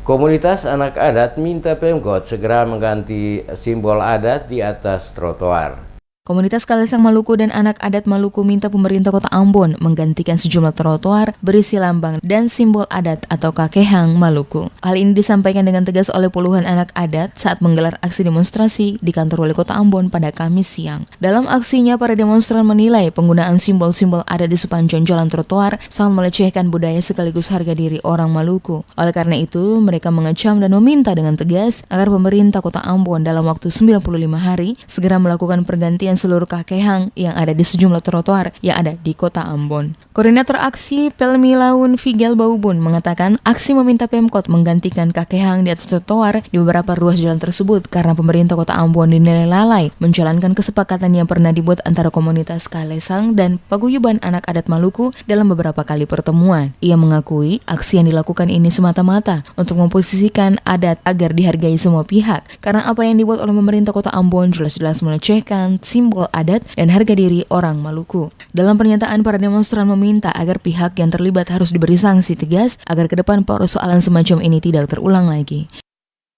Komunitas anak adat minta Pemkot segera mengganti simbol adat di atas trotoar. Komunitas Kalesang Maluku dan anak adat Maluku minta pemerintah Kota Ambon menggantikan sejumlah trotoar berisi lambang dan simbol adat atau kakehang Maluku. Hal ini disampaikan dengan tegas oleh puluhan anak adat saat menggelar aksi demonstrasi di kantor Wali Kota Ambon pada Kamis siang. Dalam aksinya, para demonstran menilai penggunaan simbol-simbol adat di sepanjang jalan trotoar sangat melecehkan budaya sekaligus harga diri orang Maluku. Oleh karena itu, mereka mengecam dan meminta dengan tegas agar pemerintah Kota Ambon dalam waktu 95 hari segera melakukan pergantian seluruh kakehang yang ada di sejumlah trotoar yang ada di Kota Ambon. Koordinator aksi Pelmi Laun Figel Baubun mengatakan aksi meminta Pemkot menggantikan kakehang di atas trotoar di beberapa ruas jalan tersebut karena pemerintah Kota Ambon dinilai lalai menjalankan kesepakatan yang pernah dibuat antara komunitas Kalesang dan paguyuban anak adat Maluku dalam beberapa kali pertemuan. Ia mengakui aksi yang dilakukan ini semata-mata untuk memposisikan adat agar dihargai semua pihak karena apa yang dibuat oleh pemerintah Kota Ambon jelas-jelas melecehkan simbol adat dan harga diri orang Maluku. Dalam pernyataan, para demonstran meminta agar pihak yang terlibat harus diberi sanksi tegas agar ke depan persoalan semacam ini tidak terulang lagi.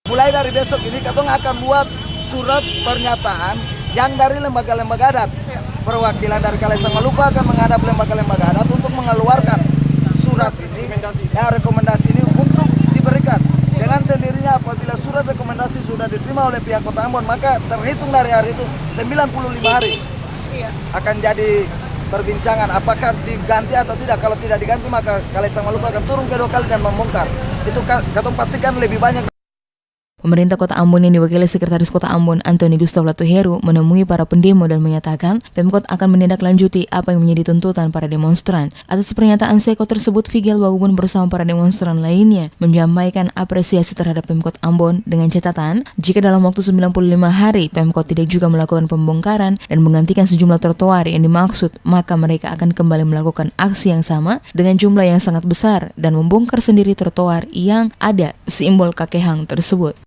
Mulai dari besok ini kita akan buat surat pernyataan yang dari lembaga-lembaga adat. Perwakilan dari Kalesang Maluku akan menghadap lembaga-lembaga adat untuk mengeluarkan surat ini, rekomendasi ini untuk diberikan. Dengan sendirinya apabila surat rekomendasi sudah diterima oleh pihak Kota Ambon, maka terhitung dari hari itu 95 hari akan jadi perbincangan apakah diganti atau tidak. Kalau tidak diganti maka Kalesang Maluku akan turun kedua kali dan membongkar. Itu katong pastikan lebih banyak. Pemerintah Kota Ambon yang diwakili Sekretaris Kota Ambon Antoni Gustav Latuheru menemui para pendemo dan menyatakan Pemkot akan menindaklanjuti apa yang menjadi tuntutan para demonstran. Atas pernyataan Seko tersebut, Figel Baubun bersama para demonstran lainnya menyampaikan apresiasi terhadap Pemkot Ambon dengan catatan jika dalam waktu 95 hari Pemkot tidak juga melakukan pembongkaran dan menggantikan sejumlah trotoar yang dimaksud, maka mereka akan kembali melakukan aksi yang sama dengan jumlah yang sangat besar dan membongkar sendiri trotoar yang ada simbol kakehang tersebut.